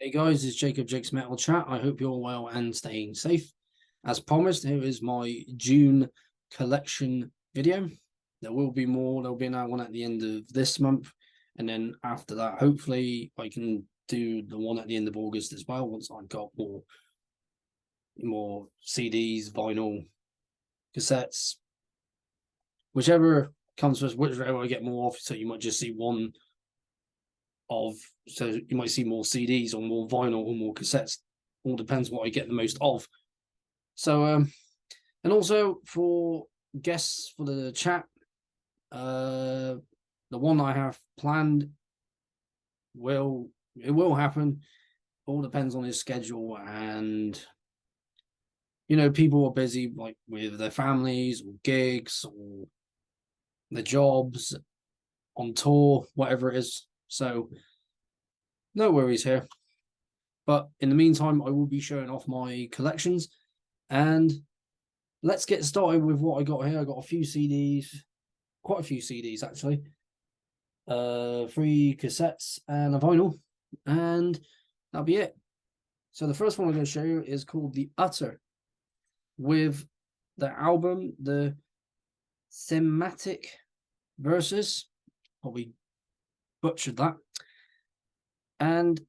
Hey guys, it's Jake's Metal Chat. I hope you're well and staying safe. As promised, here is my June collection video. There will be more. There'll be another one at the end of this month. And then after that, hopefully I can do the one at the end of August as well, once I've got more CDs, vinyl, cassettes, whichever comes first, whichever I get more of. So you might just see one of, so you might see more CDs or more vinyl or more cassettes. All depends what I get the most of. So and also for guests for the chat, the one I have planned will happen. All depends on his schedule, and people are busy, like with their families or gigs or their jobs, on tour, whatever it is. So no worries here. But in the meantime, I will be showing off my collections, and let's get started with what I got here. I got a few CDs, quite a few CDs actually, 3 cassettes and a vinyl, and that'll be it. So the first one I'm going to show you is called The Utter, with the album, the Thematic Versus. Probably butchered that. And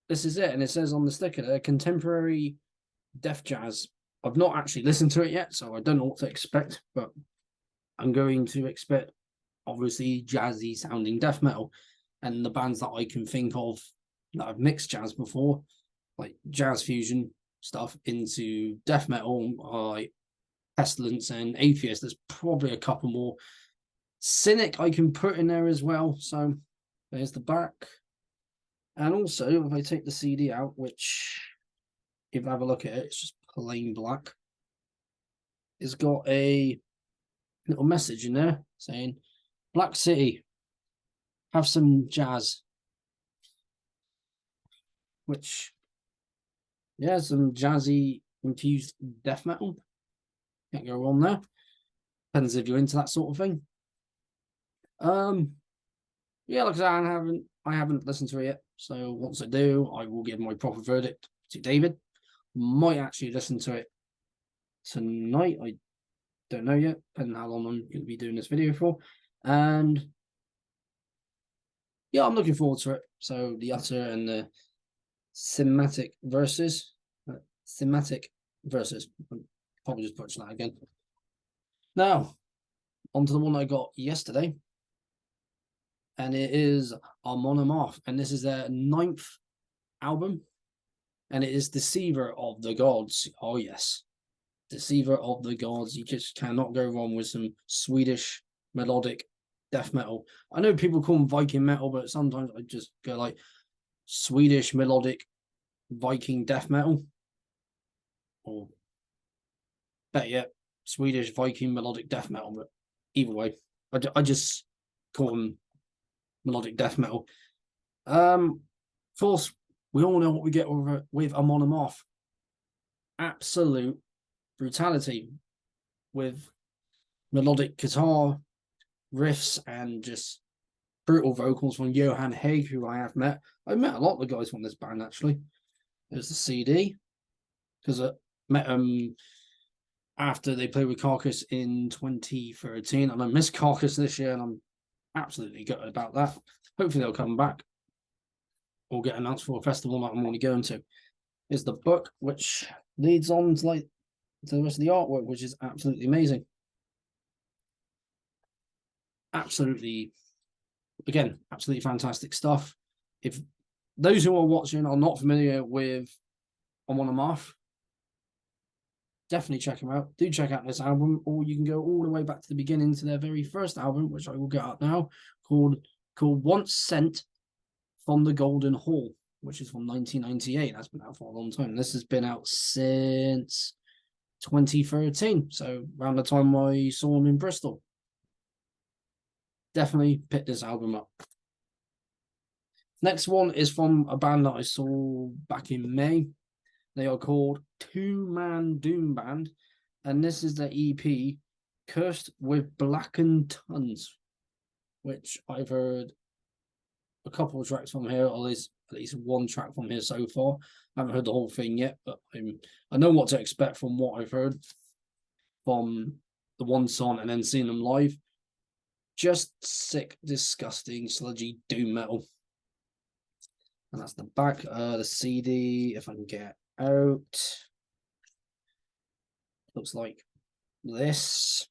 this is it. And it says on the sticker there, contemporary death jazz. I've not actually listened to it yet, so I don't know what to expect, but I'm going to expect, obviously, jazzy sounding death metal. And the bands that I can think of that I've mixed jazz before, like jazz fusion stuff into death metal, like Pestilence and Atheist. There's probably a couple more. Cynic I can put in there as well. So there's the back. And also, if I take the CD out, which, if I have a look at it, it's just plain black. It's got a little message in there saying, Black City, have some jazz. Which, yeah, some jazzy infused death metal. Can't go wrong there. Depends if you're into that sort of thing. Yeah, like I said, I haven't listened to it yet. So once I do, I will give my proper verdict to David. Might actually listen to it tonight. I don't know yet, depending on how long I'm going to be doing this video for. And yeah, I'm looking forward to it. So The Utter and the Thematic Versus. Thematic Versus. I'll probably just butcher that again. Now, onto the one I got yesterday. And it is Amon Amarth, and this is their 9th album, and it is Deceiver of the Gods. Oh yes, Deceiver of the Gods. You just cannot go wrong with some Swedish melodic death metal. I know people call them Viking metal, but sometimes I just go like Swedish melodic Viking death metal, or better yet, Swedish Viking melodic death metal. But either way, I just call them melodic death metal. Of course, we all know what we get with Amon Amarth. Absolute brutality with melodic guitar riffs and just brutal vocals from Johan Haig, who I have met. I met a lot of the guys from this band actually. There's the CD, because I met them after they played with Carcass in 2013, and I missed Carcass this year, and I'm absolutely gutted about that. Hopefully they'll come back or get announced for a festival that I'm only going to. Is the book, which leads on to the rest of the artwork, which is absolutely amazing. Absolutely fantastic stuff. If those who are watching are not familiar with Amon Amarth, definitely check them out. Do check out this album, or you can go all the way back to the beginning to their very first album, which I will get up now, called Once Sent from the Golden Hall, which is from 1998. That's been out for a long time. This has been out since 2013, so around the time I saw them in Bristol. Definitely pick this album up. Next one is from a band that I saw back in May. They are called Tumanduumband, and this is the EP, Cursed with Blackened Tons, which I've heard a couple of tracks from here, or at least one track from here so far. I haven't heard the whole thing yet, but I know what to expect from what I've heard from the one song and then seeing them live. Just sick, disgusting, sludgy doom metal. And that's the back. The CD, if I can get out, looks like this.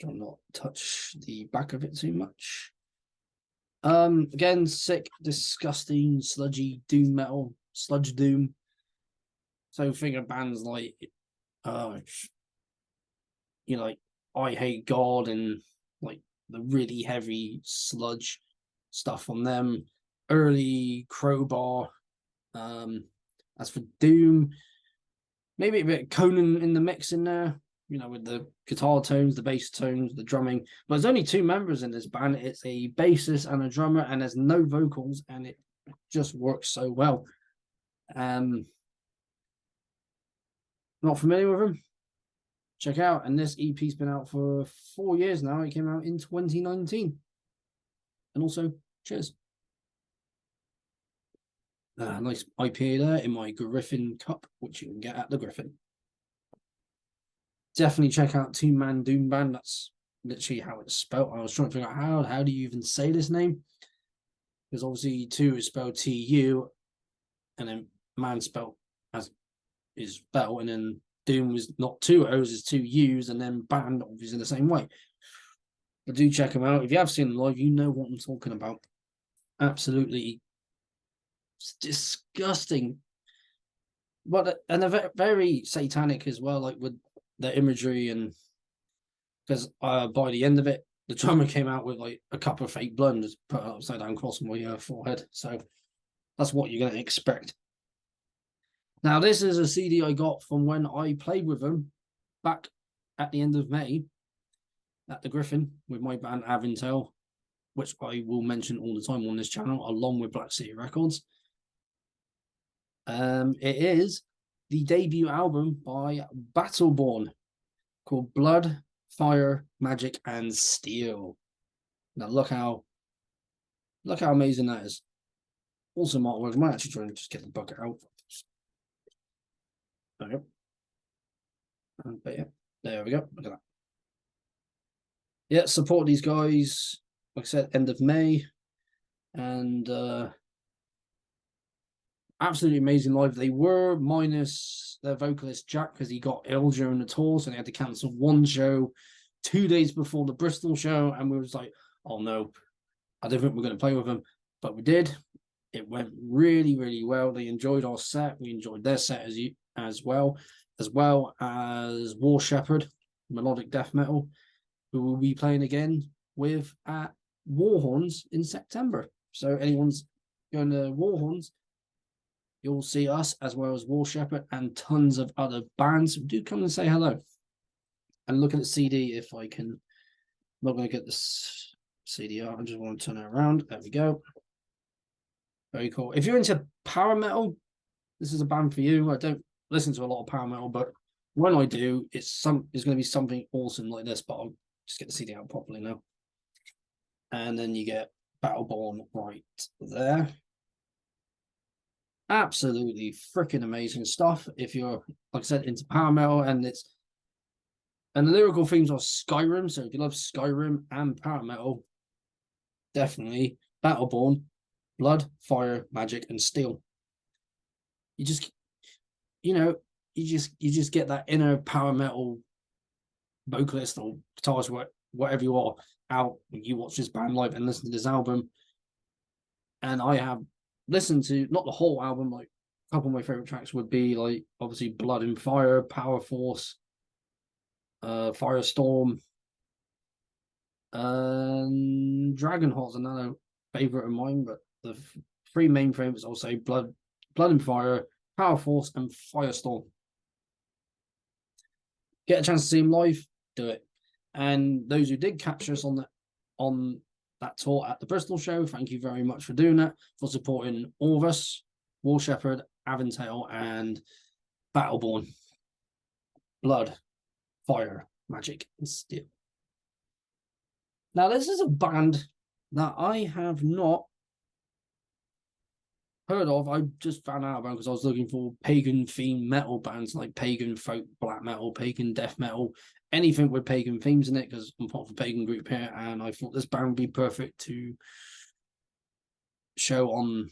Try not touch the back of it too much. Again, sick, disgusting, sludgy doom metal, sludge doom. So think of bands like, like I Hate God and like the really heavy sludge stuff on them. Early Crowbar. As for doom, maybe a bit of Conan in the mix in there. With the guitar tones, the bass tones, the drumming. But there's only two members in this band. It's a bassist and a drummer, and there's no vocals, and it just works so well. Not familiar with them? Check out. And this EP's been out for 4 years now. It came out in 2019. And also, cheers. Nice IPA there in my Griffin cup, which you can get at the Griffin. Definitely check out Tumanduumband. That's literally how it's spelled. I was trying to figure out how do you even say this name? Because obviously 2 is spelled TU, and then man spelled as is spelled, and then Doom was not 2 O's, is 2 U's, and then band obviously the same way. But do check them out. If you have seen them live, you know what I'm talking about. Absolutely disgusting. And they're very satanic as well, like with the imagery, and because by the end of it, the drummer came out with like a cup of fake blood and just put an upside down cross on my forehead. So that's what you're going to expect. Now, this is a CD I got from when I played with them back at the end of May at the Griffin with my band Avintel, which I will mention all the time on this channel, along with Black City Records. It is the debut album by Battleborn called Blood, Fire, Magic, and Steel. Now look how amazing that is. Awesome artwork. I might actually try and just get the bucket out. Okay. But yeah, there we go. Look at that. Yeah, support these guys. Like I said, end of May. And absolutely amazing live. They were minus their vocalist Jack because he got ill during the tour, so they had to cancel one show 2 days before the Bristol show, and we was like, oh no, I don't think we're going to play with them, but we did. It went really, really well. They enjoyed our set. We enjoyed their set as well as War Shepherd, melodic death metal, who will be playing again with at Warhorns in September. So anyone's going to Warhorns, you'll see us as well as War Shepherd and tons of other bands. Do come and say hello. And look at the CD if I can. I'm not going to get this CD out. I just want to turn it around. There we go. Very cool. If you're into power metal, this is a band for you. I don't listen to a lot of power metal, but when I do, it's going to be something awesome like this. But I'll just get the CD out properly now. And then you get Battleborn right there. Absolutely freaking amazing stuff. If you're, like I said, into power metal, and the lyrical themes are Skyrim. So if you love Skyrim and power metal, definitely Battleborn, Blood, Fire, Magic, and Steel. You just get that inner power metal vocalist or guitarist, whatever you are, out when you watch this band live and listen to this album. And I have listened to not the whole album. Like a couple of my favorite tracks would be like obviously Blood and Fire, Power Force, Firestorm, Dragonheart's another favorite of mine. But the 3 main favorites, I'll say Blood and Fire, Power Force, and Firestorm. Get a chance to see them live, do it. And those who did catch us on that tour at the Bristol show, thank you very much for doing that, for supporting all of us, War Shepherd, Avintel, and Battleborn. Blood, Fire, Magic, and Steel. Now, this is a band that I have not heard of. I just found out about because I was looking for pagan themed metal bands like pagan folk black metal, pagan death metal, anything with pagan themes in it, because I'm part of a pagan group here, and I thought this band would be perfect to show on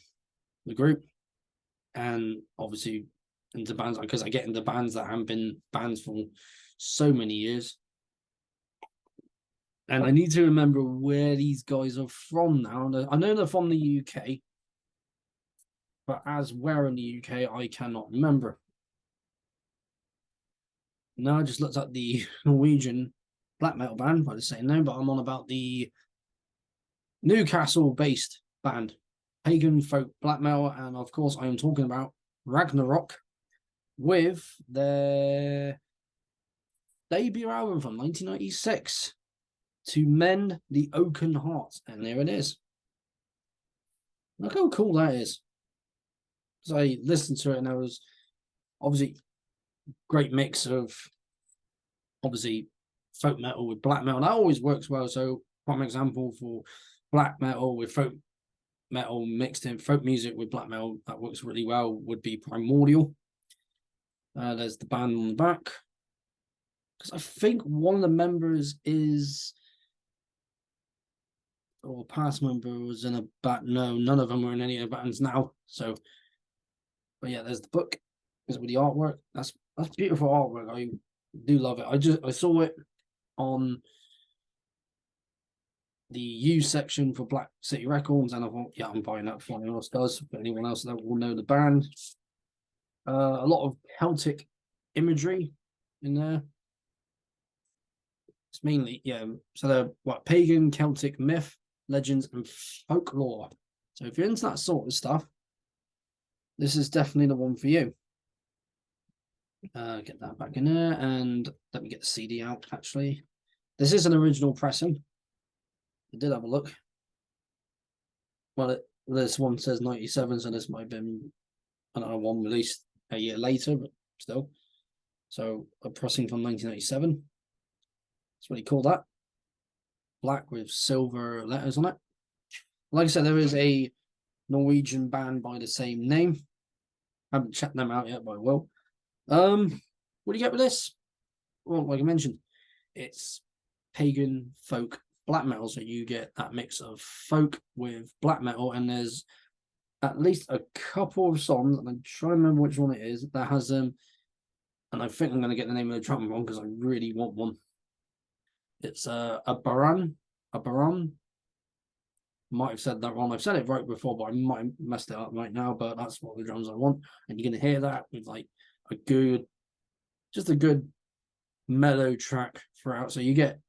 the group. And obviously into bands, because I get into bands that haven't been bands for so many years. And I need to remember where these guys are from now. I know they're from the UK, but as where in the UK, I cannot remember. Now I just looked at the Norwegian black metal band by the same name, but I'm on about the Newcastle-based band, pagan folk black metal, and of course I am talking about Ragnarok with their debut album from 1996, To Mend the Oaken Heart, and there it is. Look how cool that is. Because I listened to it and there was obviously great mix of obviously folk metal with black metal. That always works well. So, prime example for black metal with folk metal mixed in folk music with black metal that works really well would be Primordial. There's the band on the back. Because I think one of the members is, or past member was in a band. No, none of them are in any of the bands now. So, but yeah, there's the book. There's with the artwork. That's beautiful artwork. I do love it. I saw it on the used section for Black City Records, and I thought, yeah, I'm buying that for anyone else does. But anyone else that will know the band, a lot of Celtic imagery in there. It's mainly so they're what pagan, Celtic myth, legends, and folklore. So if you're into that sort of stuff, this is definitely the one for you. Get that back in there, and let me get the CD out. Actually, this is an original pressing. I did have a look. Well, this one says 97, so this might have been another one released a year later, but still. So a pressing from 1997. That's what he called that. Black with silver letters on it. Like I said, there is a Norwegian band by the same name. I haven't checked them out yet, but I will. What do you get with this? Well, like I mentioned, it's pagan folk black metal, so you get that mix of folk with black metal, and there's at least a couple of songs, and I'm trying to remember which one it is that has and I think I'm going to get the name of the drum wrong because I really want one. It's a Baran. Might have said that wrong. I've said it right before, but I might have messed it up right now. But that's what the drums I want, and you're going to hear that with like a good mellow track throughout. So you get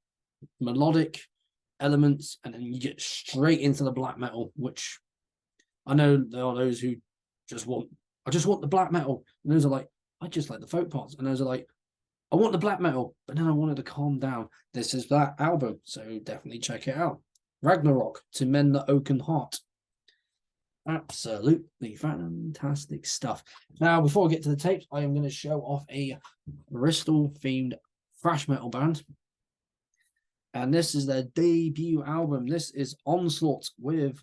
melodic elements, and then you get straight into the black metal, which I know there are those who I just want the black metal, and those are like, I just like the folk parts, and those are like, I want the black metal, but then I wanted to calm down. This is that album, so definitely check it out. Ragnarok, To Mend the Oaken Heart. Absolutely fantastic stuff. Now, before I get to the tapes, I am going to show off a Bristol-themed thrash metal band. And this is their debut album. This is Onslaught with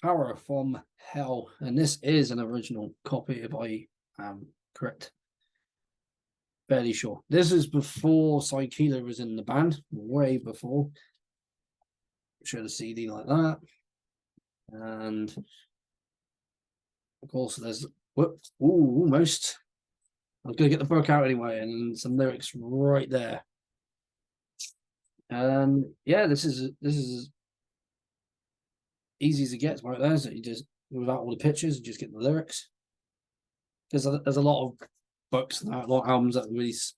Power from Hell. And this is an original copy, if I am correct. Fairly sure. This is before Skyclad was in the band, way before. Show the CD like that. And of course, there's almost. I was going to get the book out anyway, and some lyrics right there. And yeah, this is easy as it gets right there. So you just, without all the pictures, you just get the lyrics. There's a lot of books, a lot of albums that release,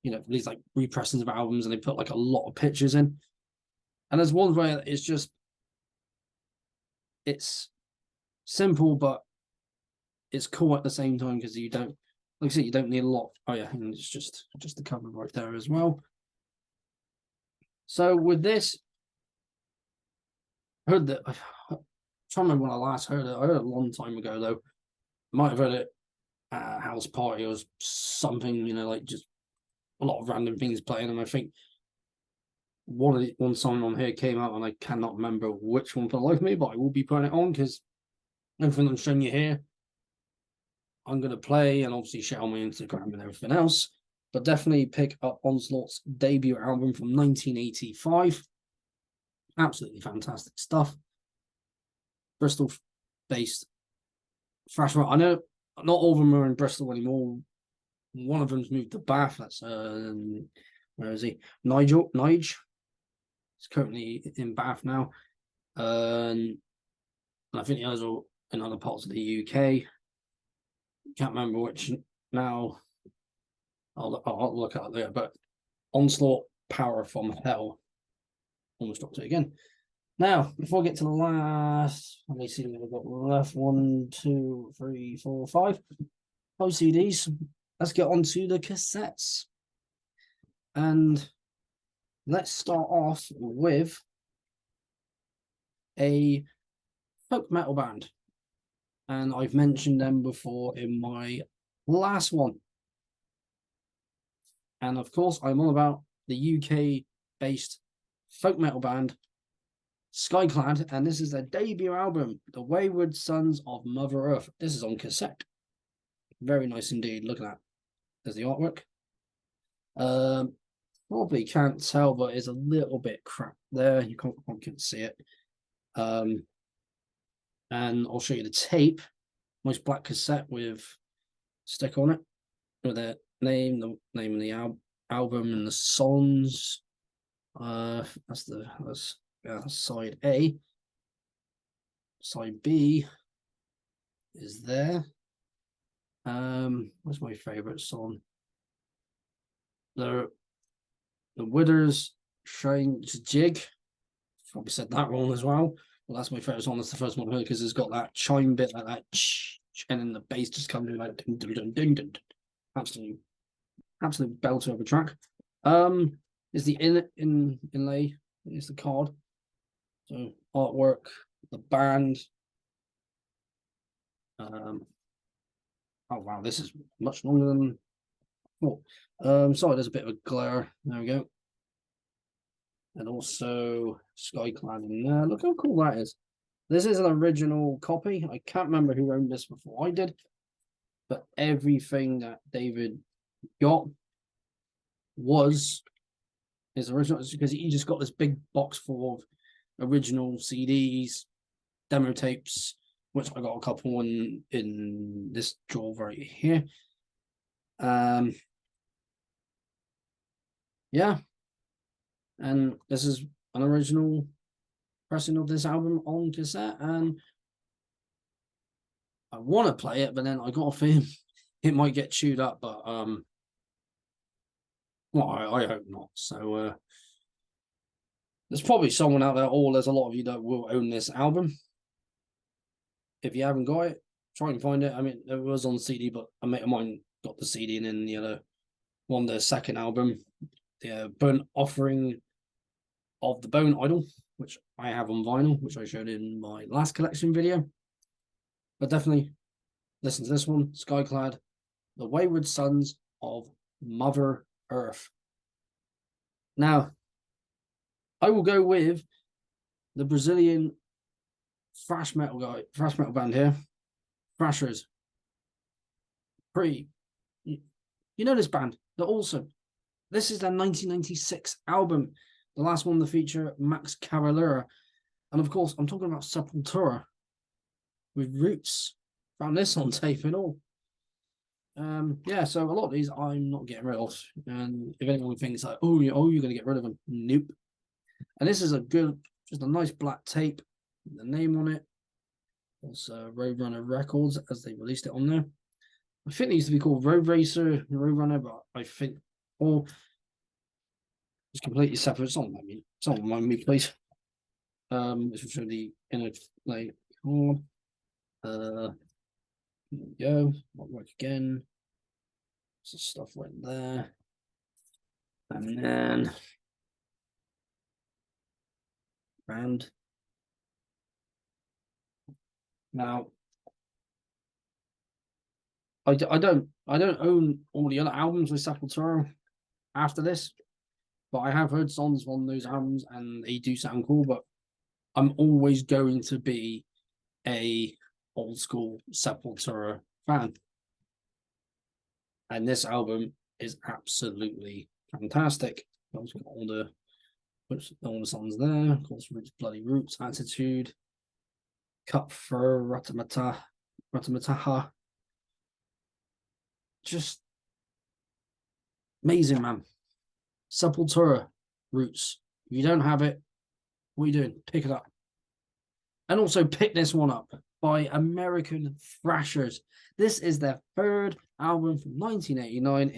release like repressings of albums, and they put like a lot of pictures in. And there's one where it's simple, but it's cool at the same time because you don't, like I said, you don't need a lot. Oh yeah, and it's just the cover right there as well. So with this, I heard that. I'm trying to remember when I last heard it. I heard it a long time ago though. Might have heard it at a house party or something. Like just a lot of random things playing, and I think one song on here came out, and I cannot remember which one for the life of me, but I will be putting it on because everything I'm showing you here, I'm going to play and obviously share on my Instagram and everything else. But definitely pick up Onslaught's debut album from 1985. Absolutely fantastic stuff. Bristol-based thrash metal. I know not all of them are in Bristol anymore. One of them's moved to Bath. That's where is he? Nigel. He's currently in Bath now. And I think he has in other parts of the UK. Can't remember which now. I'll look at it there. But Onslaught, Power from Hell. Almost dropped it again. Now, before I get to the last, let me see what we've got left. 1, 2, 3, 4, 5. 5 CDs. Let's get on to the cassettes. And let's start off with a folk metal band. And I've mentioned them before in my last one. And of course, I'm all about the UK-based folk metal band Skyclad, and this is their debut album, The Wayward Sons of Mother Earth. This is on cassette. Very nice indeed. Look at that. There's the artwork. Probably can't tell, but it's a little bit crap there. You can't see it. And I'll show you the tape. Nice black cassette with stick on it with the name of the album and the songs. That's side A. Side B is there. What's my favorite song? The Withers Shine Jig. Probably said that wrong as well. Well, that's my favorite song. That's the first one I heard because it's got that chime bit like that, and then the bass just comes in like ding, ding, ding, ding, ding. Absolute belter of a track. Is the inlay is the card. So artwork, the band. Oh wow, this is much longer than. Sorry, there's a bit of a glare. There we go. And also Skyclad in there. Look how cool that is. This is an original copy. I can't remember who owned this before I did, but everything that David got was his original. It's because he just got this big box full of original CDs, demo tapes, which I got a couple in this drawer right here. Yeah, and this is an original pressing of this album on cassette, and I want to play it, but then I got a feeling it might get chewed up, but well, I hope not. So there's probably someone out there, or there's a lot of you that will own this album. If you haven't got it, try and find it. I mean, it was on CD, but a mate of mine got the CD, and then the other one, their second album, the Burnt Offering of the Bone Idol, which I have on vinyl, which I showed in my last collection video. But definitely listen to this one, Skyclad, The Wayward Sons of Mother Earth. Now, I will go with the Brazilian thrash metal band here, Thrashers. You know this band? They're awesome. This is their 1996 album, the last one to feature Max Cavalera, and of course, I'm talking about Sepultura with Roots. Found this on tape and all. Yeah, so a lot of these I'm not getting rid of, and if anyone thinks like, oh, you're going to get rid of them, nope. And this is just a nice black tape, the name on it. Also Roadrunner Records, as they released it on there. I think it used to be called Road Racer, Roadrunner, but I think all it's completely separate. It's not mind me, please. This will show the inner like card. There we go. Might work again. Some stuff went there. And then round. Now I don't own all the other albums with Sepultura after this. but I have heard songs on those albums and they do sound cool, but I'm always going to be a old school Sepultura fan. And this album is absolutely fantastic. I've got all the songs there. Of course, Roots, Bloody Roots, Attitude, Cut Fur, Ratamataha. Just amazing, man. Sepultura, Roots. If you don't have it, what are you doing? Pick it up. And also pick this one up by American Thrashers. This is their third album from 1989.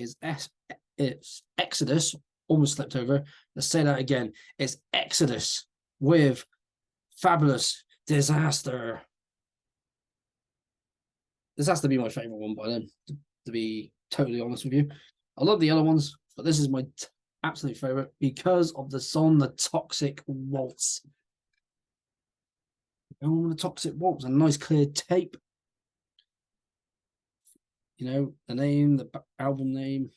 It's Exodus. Almost slipped over. Let's say that again. It's Exodus with Fabulous Disaster. This has to be my favorite one by them, to be totally honest with you. I love the other ones, but this is my absolute favorite because of the song, The Toxic Waltz. Oh, The Toxic Waltz, a nice clear tape. You know, the name, the album name.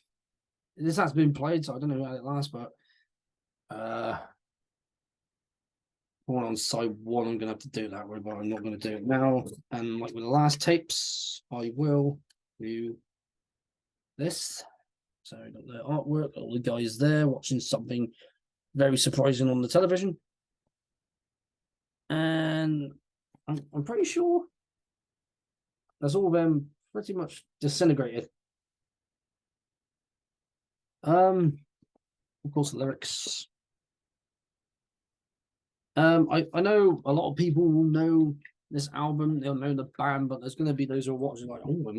This has been played, so I don't know how it lasts, but one on side one, I'm gonna have to do that with, but I'm not gonna do it now. And like with the last tapes, I will do this. So I got the artwork, all the guys there watching something very surprising on the television. And I'm pretty sure that's all of them pretty much disintegrated. Of course, the lyrics. I know a lot of people will know this album, they'll know the band, but there's going to be those who are watching like, oh, I've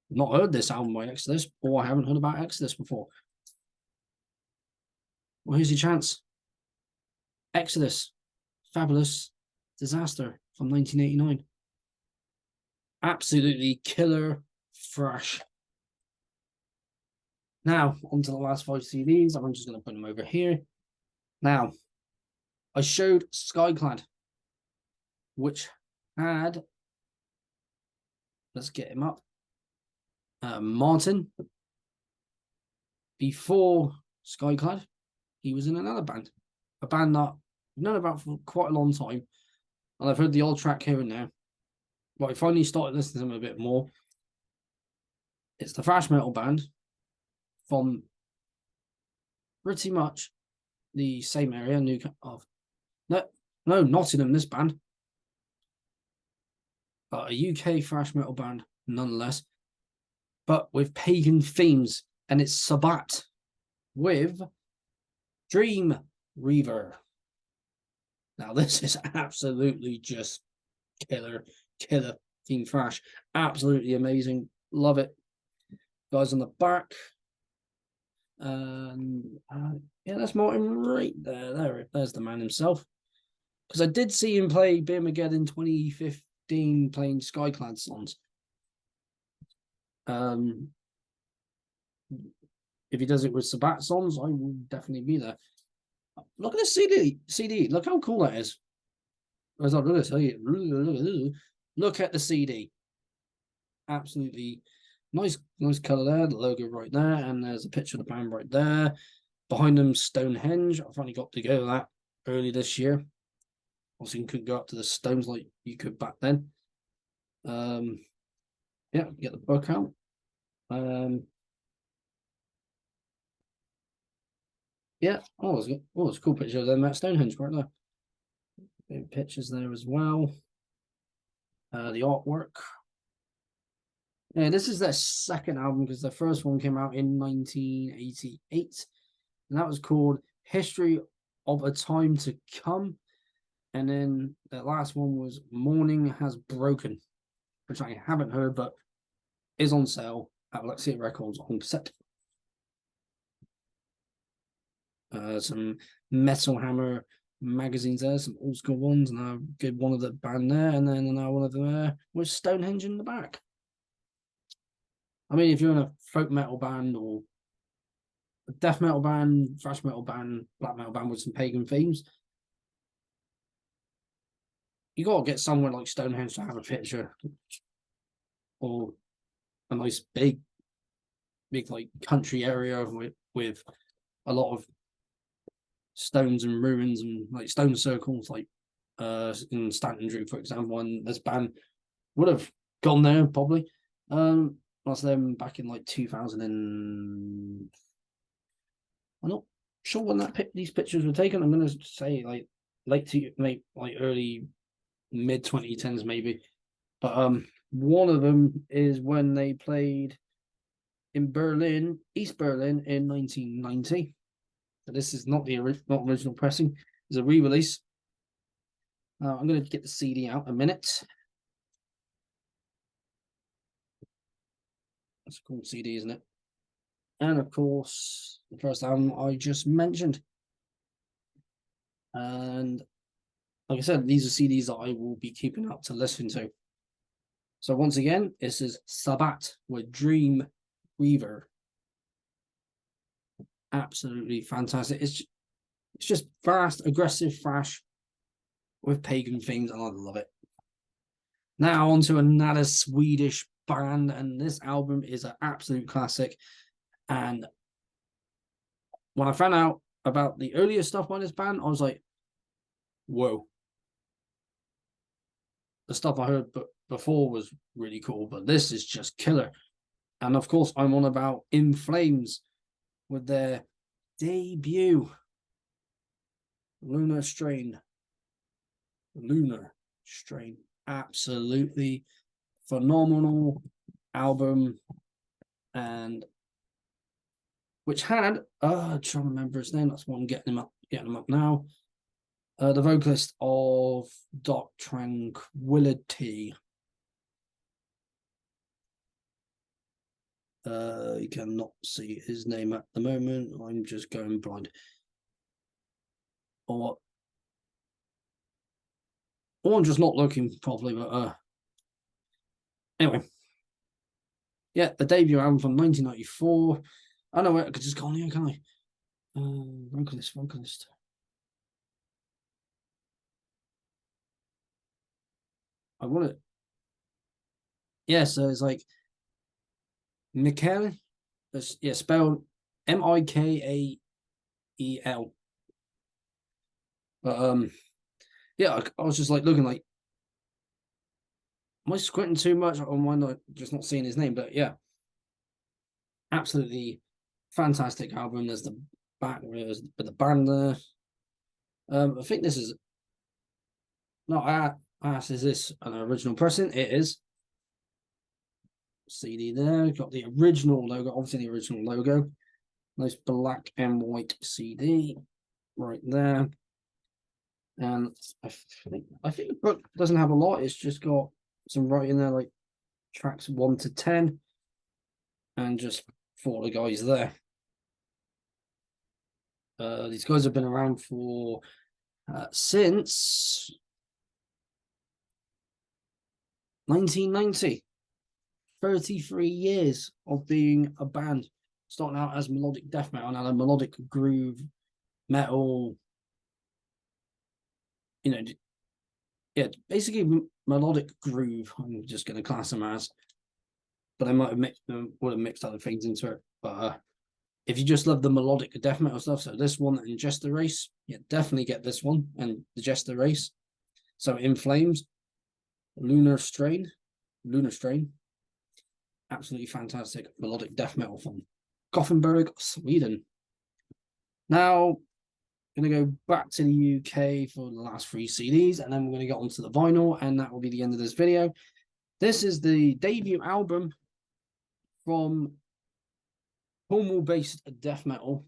not heard this album by Exodus, or I haven't heard about Exodus before. Well, here's your chance. Exodus, Fabulous Disaster from 1989. Absolutely killer thrash. Now, onto the last 5 CDs. I'm just going to put them over here. Now, I showed Skyclad, which had, let's get him up, Martin. Before Skyclad, he was in another band, a band that I've known about for quite a long time, and I've heard the old track here and there, but I finally started listening to them a bit more. It's the thrash metal band from pretty much the same area, Nottingham, this band, but a UK thrash metal band nonetheless, but with pagan themes, and it's Sabbat with Dreamweaver. Now this is absolutely just killer theme thrash, absolutely amazing, love it. Guys on the back, yeah, that's Martin right there. There's the man himself. Because I did see him play Beer Mageddon 2015 playing Skyclad songs. If he does it with Sabbat songs, I will definitely be there. Look at this CD. Look how cool that is. Look at the CD. Absolutely nice color there. The logo right there, and there's a picture of the band right there. Behind them, Stonehenge. I finally got to go to that early this year. Obviously, you couldn't go up to the stones like you could back then. Yeah, get the book out. Yeah, it's a cool picture of them at Stonehenge right there. Pictures there as well. The artwork. Yeah, this is their second album because the first one came out in 1988, and that was called History of a Time to Come. And then the last one was Morning Has Broken, which I haven't heard, but is on sale at Glacial Records on cassette. Some Metal Hammer magazines there, some old school ones, and a good one of the band there, and then another one of them there with Stonehenge in the back. I mean, if you're in a folk metal band or a death metal band, thrash metal band, black metal band with some pagan themes, you got to get somewhere like Stonehenge to have a picture, or a nice big like country area with a lot of stones and ruins and like stone circles, like in Stanton Drew, for example, and this band would have gone there probably. That's them back in like 2000 and I'm not sure when these pictures were taken. I'm gonna say like early mid 2010s maybe. But one of them is when they played in Berlin, East Berlin in 1990. So this is not the not original pressing, it's a re-release. I'm going to get the CD out in a minute. That's a cool CD, isn't it? And of course, the first album I just mentioned. And like I said, these are CDs that I will be keeping up to listen to. So once again, this is Sabbat with Dreamweaver. Absolutely fantastic. It's just fast, aggressive thrash with pagan themes, and I love it. Now on to another Swedish band, and this album is an absolute classic. And when I found out about the earlier stuff by this band, I was like, whoa. The stuff I heard before was really cool, but this is just killer. And of course, I'm on about In Flames with their debut Lunar Strain. Absolutely phenomenal album, and which had I'm trying to remember his name. That's why I'm getting him up now. The vocalist of Dark Tranquility. You cannot see his name at the moment. I'm just going blind. Or I'm just not looking properly, but anyway. Yeah, the debut album from 1994. I know I could just go on here, can't I? Vocalist. I want it. Yeah, so it's like Mikael. Yeah, spelled Mikael. But yeah, I was just like looking like, am I squinting too much, or am I not just not seeing his name? But yeah, absolutely fantastic album. There's the back with the band there. I think this is is this an original pressing? It is. CD there, got the original logo, obviously the original logo. Nice black and white CD right there. And I think the book doesn't have a lot. It's just got some writing there, like tracks 1 to 10, and just for the guys there. These guys have been around for since 1990. 33 years of being a band, starting out as melodic death metal and a melodic groove metal. You know, yeah, basically melodic groove. I'm just going to class them as, but I might have mixed other things into it. But if you just love the melodic death metal stuff, so this one and Jester Race, yeah, definitely get this one and the Jester Race. So In Flames, Lunar Strain, absolutely fantastic melodic death metal from Gothenburg, Sweden. Now, I'm going to go back to the UK for the last 3 CDs, and then we're going to get onto the vinyl, and that will be the end of this video. This is the debut album from Cornwall-based death metal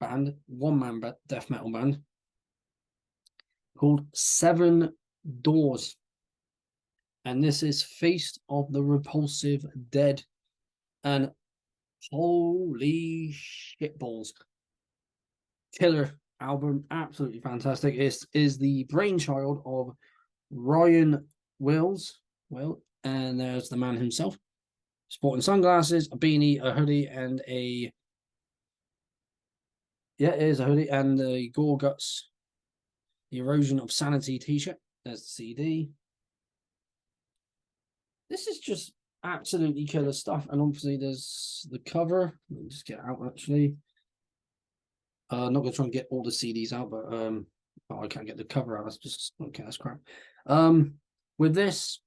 band, one-man death metal band, called Seven Doors. And this is Feast of the Repulsive Dead. And holy shitballs. Killer album, absolutely fantastic. It is the brainchild of Ryan Wills. And there's the man himself. Sporting sunglasses, a beanie, a hoodie, and a... Yeah, it is a hoodie. And the Gore Guts, the Erosion of Sanity t-shirt. There's the CD. This is just absolutely killer stuff. And obviously there's the cover. Let me just get out actually. Not gonna try and get all the CDs out, but I can't get the cover out. That's just okay. That's crap. With this,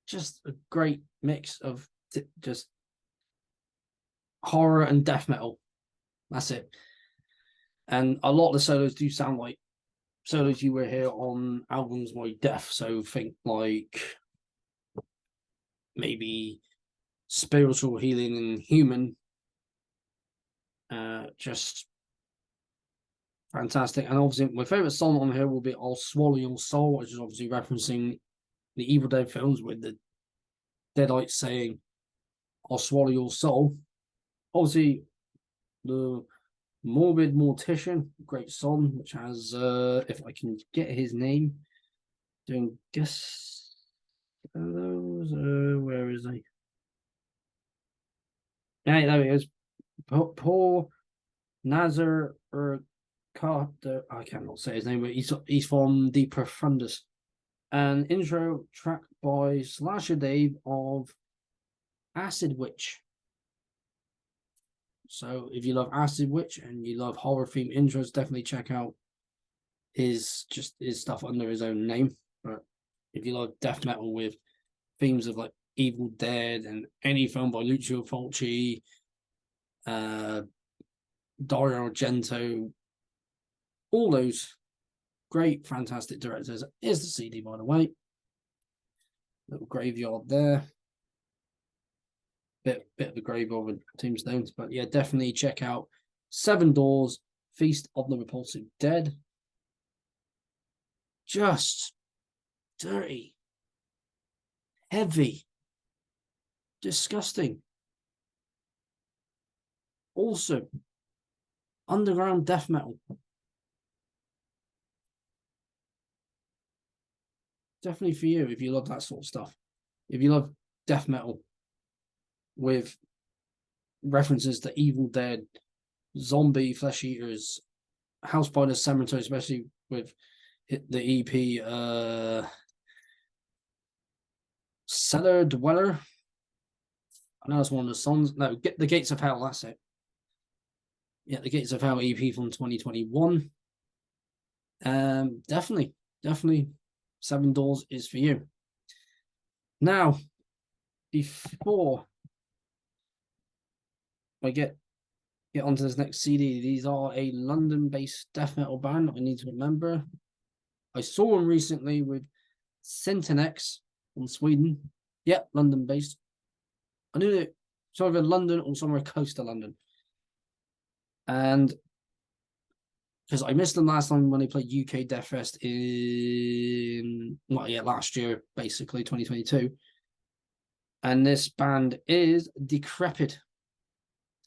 just a great mix of just horror and death metal. That's it. And a lot of the solos do sound like solos you will hear on albums like Death. So think like maybe Spiritual Healing and Human. Just fantastic. And obviously my favourite song on here will be I'll Swallow Your Soul, which is obviously referencing the Evil Dead films with the Deadites saying I'll swallow your soul. Obviously the Morbid Mortician, great song, which has if I can get his name, doing guess those where is he? Yeah, there he is. Paul Nazar or Carter, I cannot say his name, but he's from the Profundus. An intro track by Slasher Dave of Acid Witch. So if you love Acid Witch and you love horror themed intros, definitely check out his stuff under his own name. But if you love death metal with themes of like Evil Dead and any film by Lucio Fulci, Dario Argento, all those great, fantastic directors. Here's the CD, by the way. Little graveyard there. Bit of a graveyard with tombstones, but yeah, definitely check out Seven Doors, Feast of the Repulsive Dead. Just dirty, heavy, disgusting. Also, underground death metal. Definitely for you if you love that sort of stuff. If you love death metal with references to Evil Dead, zombie flesh eaters, House by the Cemetery, especially with the EP Cellar Dweller. I know it's one of the songs. No, Get the Gates of Hell, that's it. Yeah, the Gates of Hell EP from 2021. Definitely Seven Doors is for you. Now, before I get onto this next CD, these are a London-based death metal band I need to remember. I saw them recently with Syntenex from Sweden. Yep, London-based. I knew it was either London or somewhere close to London. And because I missed them last time when they played UK Death Fest in last year, basically 2022. And this band is Decrepid.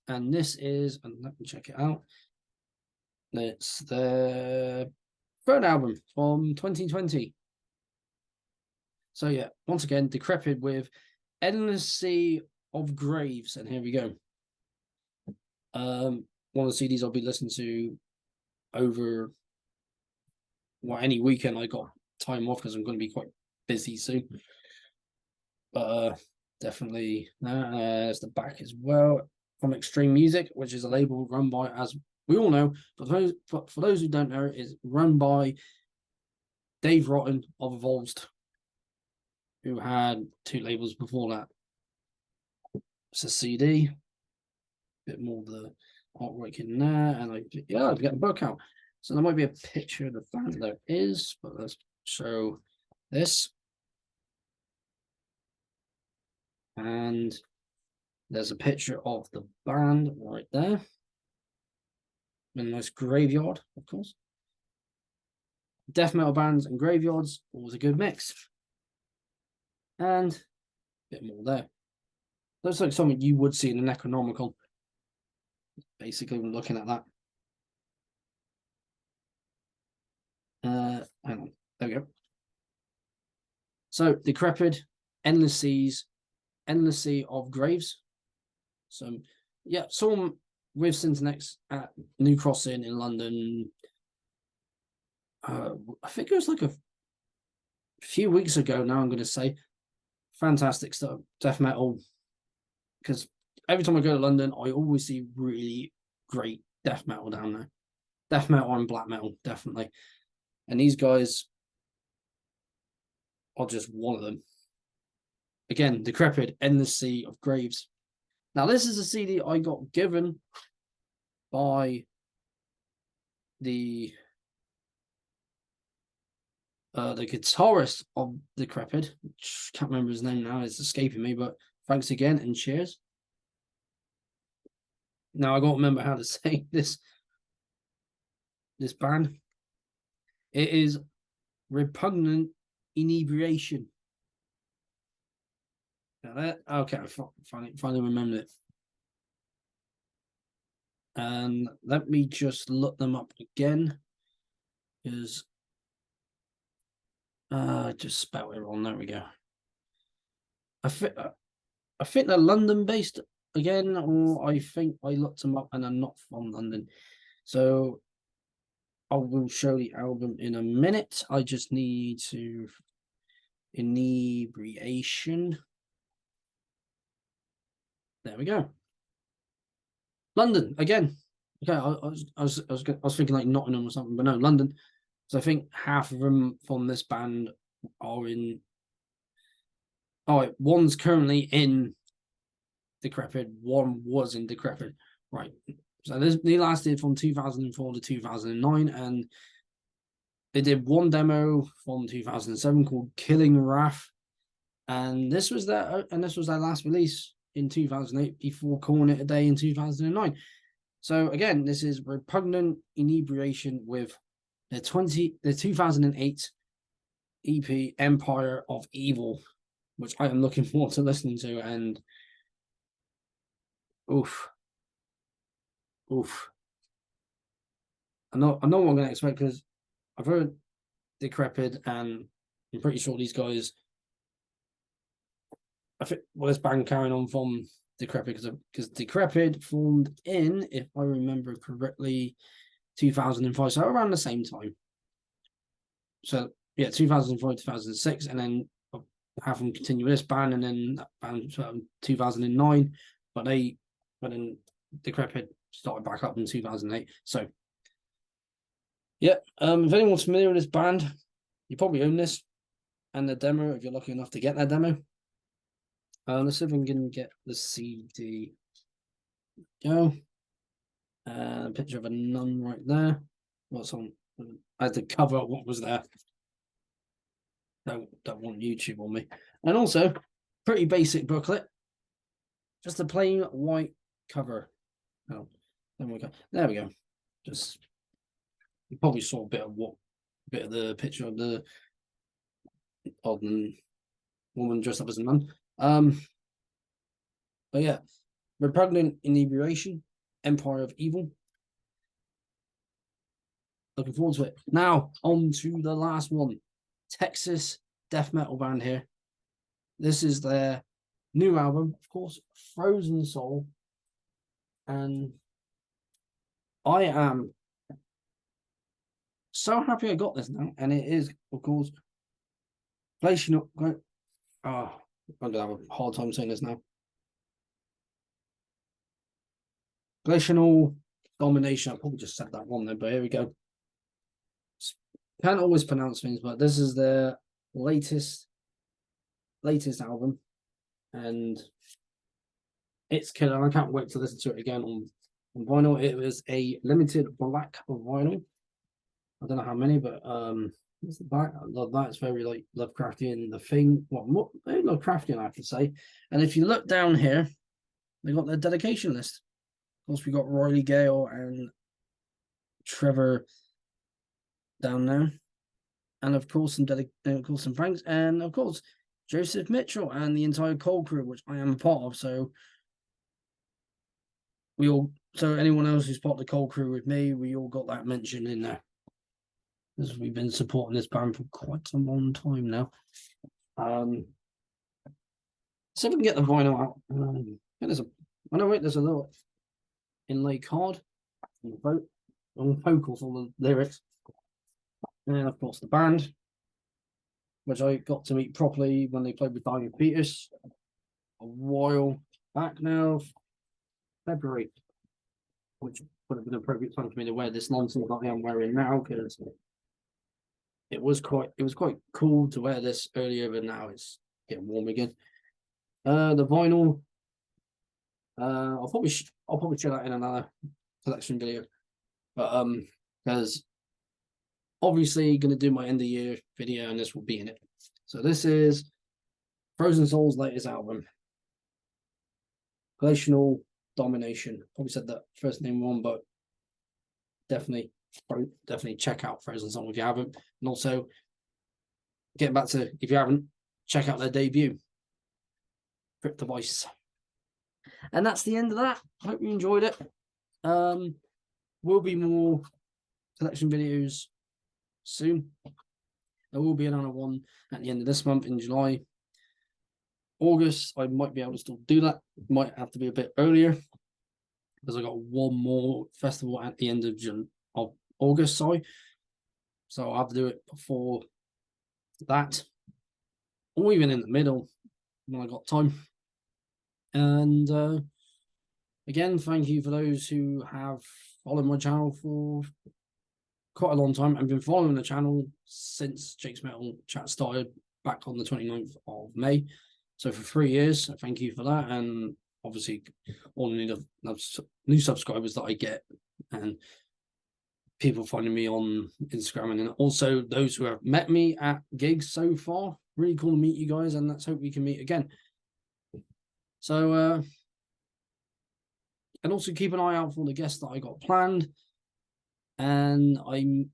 And this is, and let me check it out. It's the third album from 2020. So yeah, once again, Decrepid with Endless Sea of Graves. And here we go. One of the CDs I'll be listening to over any weekend I got time off because I'm going to be quite busy soon. But definitely there's the back as well from Extreme Music, which is a label run by, as we all know, for those who don't know, is run by Dave Rotten of Evolved, who had 2 labels before that. It's a CD, bit more of the artwork in there, and I've got the book out. So there might be a picture of the band. There is, but let's show this. And there's a picture of the band right there. A nice graveyard, of course. Death metal bands and graveyards, always a good mix. And a bit more there. Looks like something you would see in an Necronomicon. Basically, when looking at that. Hang on. There we go. So, Decrepid, Endless Sea of Graves. So, yeah, saw them with Syntenex at New Crossing in London. I think it was like a few weeks ago now, I'm going to say. Fantastic stuff, death metal. Because every time I go to London, I always see really great death metal down there. death metal and black metal, definitely. And these guys are just one of them. Again, Decrepid, Endless Sea of Graves. Now, this is a CD I got given by the guitarist of Decrepid, which I can't remember his name now, it's escaping me, but thanks again and cheers. Now I don't remember how to say this band. It is Repugnant Inebriation. Now that okay, I finally remembered it. And let me just look them up again, because just spelled it wrong. There we go. I think they're London based again, or I think I looked them up and I'm not from London. So I will show the album in a minute. I just need to Inebriation. There we go. London again. Okay, I was thinking like Nottingham or something, but no, London. So I think half of them from this band are in. Oh, one's currently in Decrepid. One was in Decrepid. Right. So they lasted from 2004 to 2009, and they did one demo from 2007 called Killing Wrath, and this was their last release in 2008 before calling it a day in 2009. So again, this is Repugnant Inebriation with the 2008 EP Empire of Evil, which I am looking forward to listening to. And oof. I know what I'm going to expect, because I've heard Decrepid, and I'm pretty sure these guys. I think this band carrying on from Decrepid, because Decrepid formed in, if I remember correctly, 2005, so around the same time. So yeah, 2005, 2006, and then have them continue this band, and then that band 2009, but then Decrepid started back up in 2008. So yeah, if anyone's familiar with this band, you probably own this and the demo if you're lucky enough to get that demo. Let's see if we can get the CD. Go. A picture of a nun right there. What's on? I had to cover up what was there. Don't want YouTube on me. And also, pretty basic booklet. Just a plain white cover. Oh, there we go. Just you probably saw a bit of the picture of the woman dressed up as a nun. But yeah, Repugnant Inebriation, Empire of Evil. Looking forward to it. Now, on to the last one. Texas death metal band here. This is their new album, of course, Frozen Soul. And I am so happy I got this now. And it is, of course, Glacial. Oh, I'm going to have a hard time saying this now. Glacial Domination. I probably just said that one there, but here we go. Can't always pronounce things, but this is their latest album, and it's killer. I can't wait to listen to it again on vinyl. It was a limited black vinyl. I don't know how many, but it's the back. I love that. It's very like Lovecraftian. The thing, what Lovecraftian, I have to say. And if you look down here, they got their dedication list. Of course, we got Royley Gale and Trevor down there, and of course some Franks, and of course Joseph Mitchell and the entire Cold Crew, which I am a part of. So anyone else who's part of the Cold Crew with me, we all got that mention in there, because we've been supporting this band for quite a long time now. So we can get the vinyl out. There's a little inlay card on vocals, all the lyrics. And of course the band, which I got to meet properly when they played with Diamond Peters a while back now, February, which would have been an appropriate time for me to wear this nonsense that I am wearing now, because it was quite cool to wear this earlier, but now it's getting warm again. The vinyl, I'll probably share that in another collection video, but because obviously going to do my end of year video, and this will be in it. So this is Frozen Soul's latest album, Glacial Domination. Probably said that first name wrong, but definitely check out Frozen Soul if you haven't. And also, getting back to, if you haven't, check out their debut, Cryptovoice. And that's the end of that. Hope you enjoyed it. Will be more collection videos soon. There will be another one at the end of this month in July. August, I might be able to still do that. Might have to be a bit earlier, because I got one more festival at the end of August, sorry. So I'll have to do it before that, or even in the middle when I got time. And again, thank you for those who have followed my channel for quite a long time. I've been following the channel since Jake's Metal Chat started back on the 29th of May. So for 3 years, thank you for that. And obviously all the new subscribers that I get, and people finding me on Instagram, and also those who have met me at gigs so far. Really cool to meet you guys, and let's hope we can meet again. So and also keep an eye out for the guests that I got planned. And I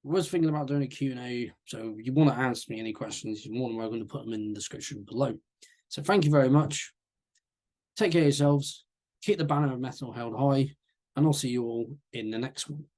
was thinking about doing a Q&A, so if you want to ask me any questions, you're more than welcome to put them in the description below. So thank you very much. Take care of yourselves. Keep the banner of metal held high, and I'll see you all in the next one.